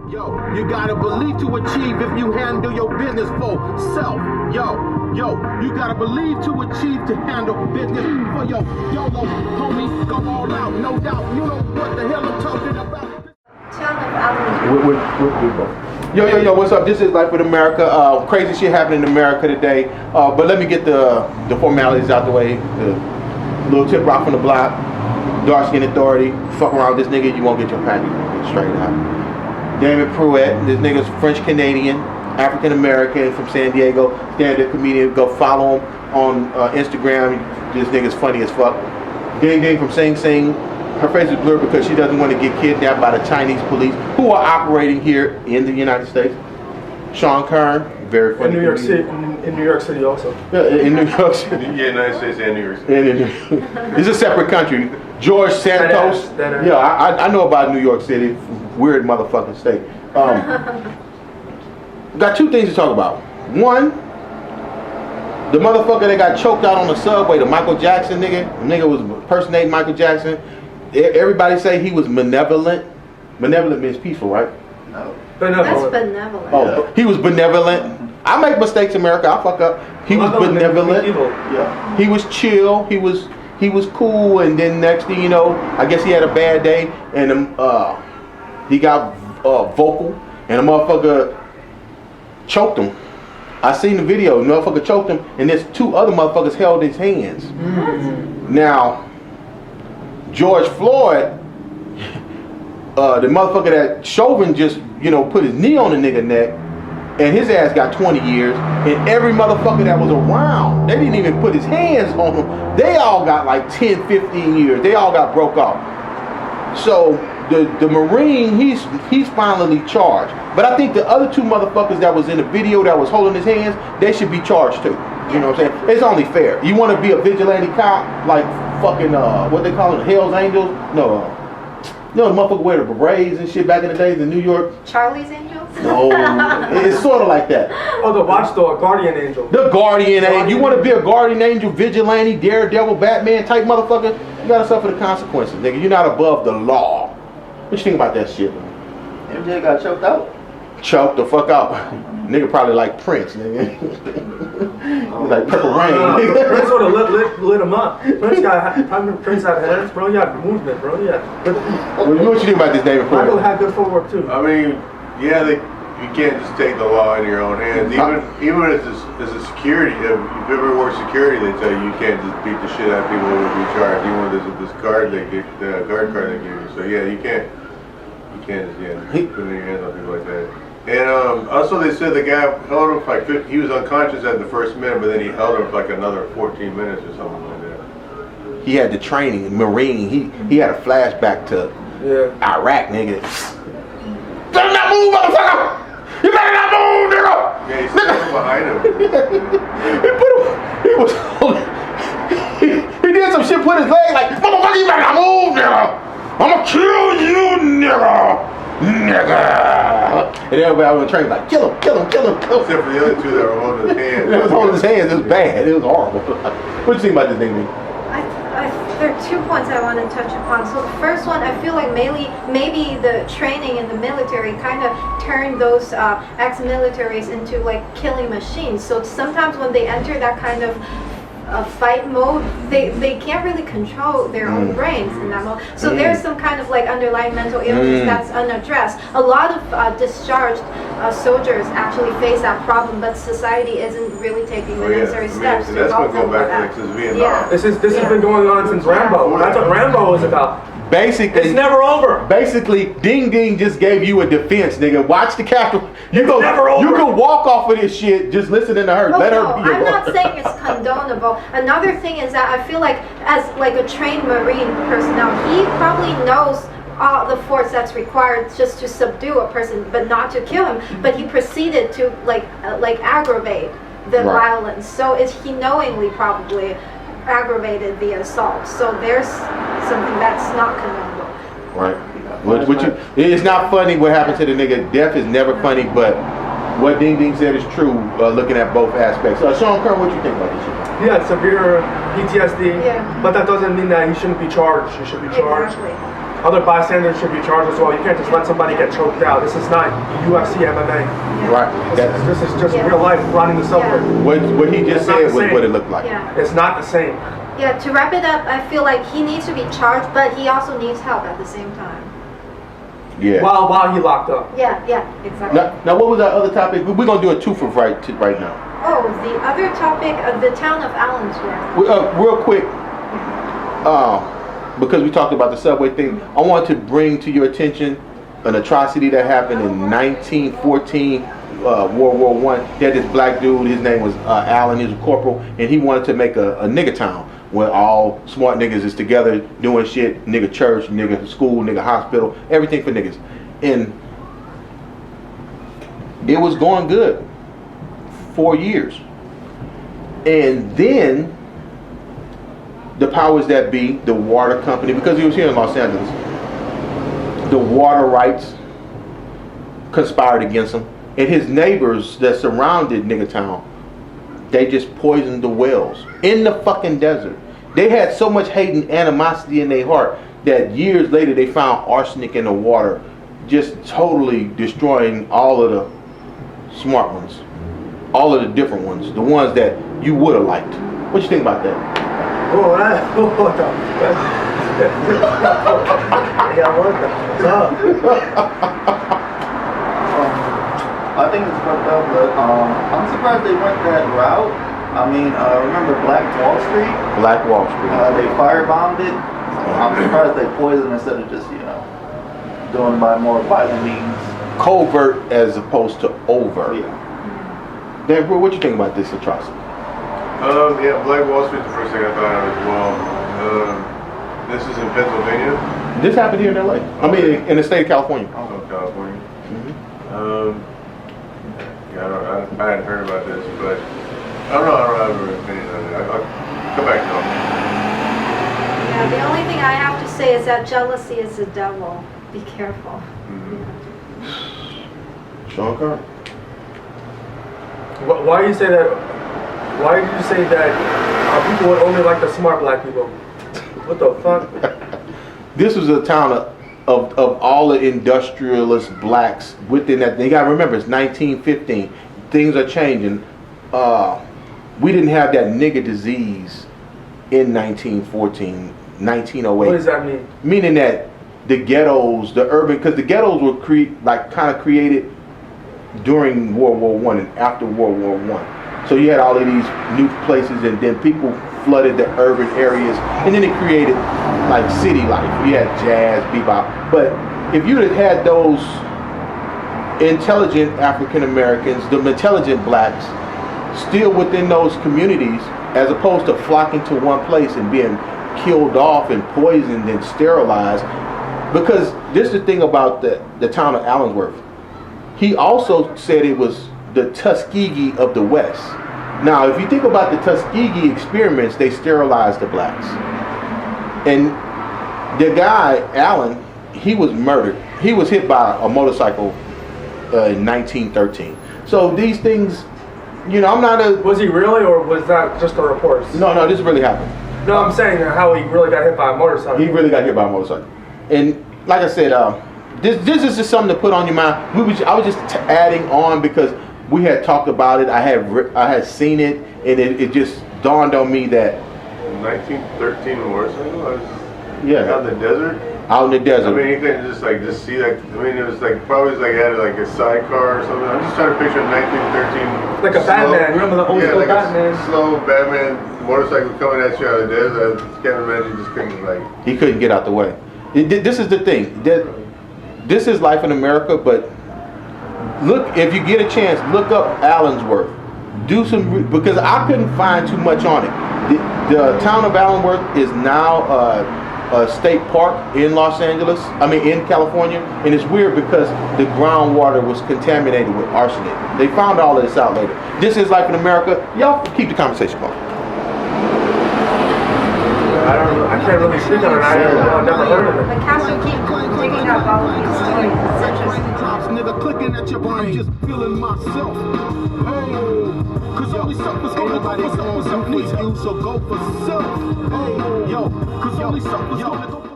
Yo, you gotta believe to achieve if you handle your business for self. Yo, you gotta believe to achieve to handle business for your YOLO, homie, go all out, no doubt. You know what the hell I'm talking about. Yo, what's up? This is Life with America. Crazy shit happening in America today. But let me get the formalities out the way. The little tip rock from the block. Dark Skin Authority. Fuck around with this nigga, you won't get your panties straight out. David Pruitt, this nigga's French Canadian, African American from San Diego, stand-up comedian. Go follow him on Instagram. This nigga's funny as fuck. Ding Ding from Sing Sing. Her face is blurred because she doesn't want to get kidnapped by the Chinese police who are operating here in the United States. Sean Kern, very funny. In New York City, in New York City also. Yeah, in New York City. Yeah, United States and New York City. It's a separate country. George Santos. Yeah, I know about New York City. Weird motherfucking state. Got two things to talk about. One, the motherfucker that got choked out on the subway, the Michael Jackson nigga. The nigga was impersonating Michael Jackson. Everybody say he was malevolent. Malevolent means peaceful, right? No. That's benevolent. Oh, he was benevolent. I make mistakes, America. I fuck up. He was benevolent. Yeah. He was chill. He was cool. And then next thing you know, I guess he had a bad day, and he got vocal, and the motherfucker choked him. I seen the video. The motherfucker choked him, and there's two other motherfuckers held his hands. Now, George Floyd, the motherfucker that Chauvin just, put his knee on the nigga neck, and his ass got 20 years, and every motherfucker that was around, they didn't even put his hands on him. They all got like 10, 15 years. They all got broke off. So the Marine, he's finally charged. But I think the other two motherfuckers that was in the video that was holding his hands, they should be charged too. You know what I'm saying? It's only fair. You want to be a vigilante cop like fucking what they call it, Hell's Angels? No. The motherfucker wear the berets and shit back in the days in New York. Charlie's Angels? No, it's sort of like that. Oh, the watchdog, guardian angel. The guardian angel. You want to be a guardian angel, vigilante, daredevil, Batman type motherfucker? You gotta suffer the consequences, nigga. You're not above the law. What you think about that shit? MJ got choked out. Choked the fuck out. Nigga probably like Prince, nigga. He's like Purple Rain. Prince would have lit him up. Prince had hands, bro. You had movement, bro. Yeah. What you think about this, David Pruitt? Michael had good footwork too. I mean, yeah, you can't just take the law in your own hands. Even as a security, if you ever work security, they tell you can't just beat the shit out of people who would be charged. Even with this card they get, the guard card they give you. So yeah, you can't just put your hands on people like that. And also they said the guy held him for he was unconscious at the first minute, but then he held him for like another 14 minutes or something like that. He had the training, Marine. He had a flashback to Iraq, nigga. Better not move, motherfucker! You better not move, nigga! Yeah, he's standing behind him. He did some shit, put his leg like, motherfucker, you better not move, nigga! I'ma kill you, nigga! Nigga! And everybody on the train like, kill him. Except for the other two that were holding his hands. It was holding his hands, it was bad, it was horrible. What you think about this thing, man? There are 2 points I want to touch upon. So the first one, I feel like maybe the training in the military kind of turned those ex-militaries into like killing machines. So sometimes when they enter that kind of fight mode, they can't really control their own brains in that mode. So there's some kind of like underlying mental illness that's unaddressed. A lot of discharged soldiers actually face that problem, but society isn't really taking the necessary steps to help them with that. Since Vietnam. This has been going on since Rambo. That's what Rambo was about. Basically, it's never over. Basically, Ding Ding just gave you a defense, nigga. Watch the Capitol. You can walk off of this shit just listening to her. Well, Let her no, be. I'm not saying it's condonable. Another thing is that I feel like as like a trained Marine personnel, he probably knows all the force that's required just to subdue a person, but not to kill him. But he proceeded to like aggravate the violence. So he knowingly probably aggravated the assault. So there's something that's not condonable. Right. It's not funny what happened to the nigga. Death is never funny, but what Ding Ding said is true, looking at both aspects. Sean Kern, what you think about this shit? Yeah, severe PTSD, but that doesn't mean that he shouldn't be charged. He should be charged. Exactly. other bystanders should be charged as well. You can't just let somebody get choked out. This is not UFC MMA. Right. That's This is just real life running the subway. what he just It's not said the was same. what it looked like. Yeah. It's not the same. Yeah, to wrap it up, I feel like he needs to be charged, but he also needs help at the same time. Yeah. While he locked up. Yeah, exactly. Now, what was our other topic? We're gonna do a two for right now. Oh, the other topic of the town of Allensworth. Real quick, because we talked about the subway thing, I want to bring to your attention an atrocity that happened in 1914, World War I. They had this black dude, his name was Allen, he was a corporal, and he wanted to make a nigger town where all smart niggas is together doing shit, nigga church, nigga school, nigga hospital, everything for niggas. And it was going good. 4 years. And then the powers that be, the water company, because he was here in Los Angeles, the water rights conspired against him. And his neighbors that surrounded Nigga Town, they just poisoned the wells in the fucking desert. They had so much hate and animosity in their heart that years later they found arsenic in the water, just totally destroying all of the smart ones. All of the different ones, the ones that you would have liked. What you think about that? Oh, what the? Yeah, what the? I think it's fucked up, but I'm surprised they went that route. I mean, remember Black Wall Street? Black Wall Street. They firebombed it. I'm surprised they poisoned instead of just, doing by more violent means. Covert as opposed to overt. Yeah. Dan, what you think about this atrocity? Yeah, Black Wall Street's the first thing I thought of as well. This is in Pennsylvania. This happened here in LA. I mean, in the state of California. Oh, California. Mm-hmm. Yeah, I hadn't heard about this, but I don't have an opinion on it. I'll come back to it. Yeah, the only thing I have to say is that jealousy is the devil. Be careful. Sean Carr. Why do you say that? Why did you say that people would only like the smart black people? What the fuck? This was a town of all the industrialist blacks within that. You gotta remember, it's 1915. Things are changing. We didn't have that nigger disease in 1914, 1908. What does that mean? Meaning that the ghettos, the urban, because the ghettos were kind of created during World War I and after World War I. So you had all of these new places, and then people flooded the urban areas, and then it created like city life. You had jazz, bebop. But if you had those intelligent African Americans, the intelligent blacks, still within those communities, as opposed to flocking to one place and being killed off and poisoned and sterilized, because this is the thing about the town of Allensworth. He also said it was the Tuskegee of the West. Now, if you think about the Tuskegee experiments, they sterilized the blacks. And the guy, Allen, he was murdered. He was hit by a motorcycle in 1913. So these things, I'm not a... Was he really, or was that just a report? No, this really happened. No, I'm saying how he really got hit by a motorcycle. He really got hit by a motorcycle. And like I said, this is just something to put on your mind. I was just adding on because we had talked about it. I had seen it, and it just dawned on me that 1913 motorcycle? Yeah. Out in the desert? Out in the desert. I mean, you couldn't just see that. I mean, it was probably had a sidecar or something. I'm just trying to picture 1913. Like a Batman. Remember the old school like Batman? A slow Batman motorcycle coming at you out of the desert. I can't imagine, just couldn't He couldn't get out the way. This is the thing. This is life in America, but look, if you get a chance, look up Allensworth. Do some, because I couldn't find too much on it. The town of Allensworth is now a state park in in California, and it's weird because the groundwater was contaminated with arsenic. They found all of this out later. This is life in America. Y'all keep the conversation going. I don't know. I can't really speak on it. I've never heard of it. The castle keep digging up all of these stories. It's interesting. Drops, nigga, clicking at your brain, just feeling myself. Hey, cause only suckers gonna go for something needs you, so go for self. Hey, yo, cause only suckers gonna go for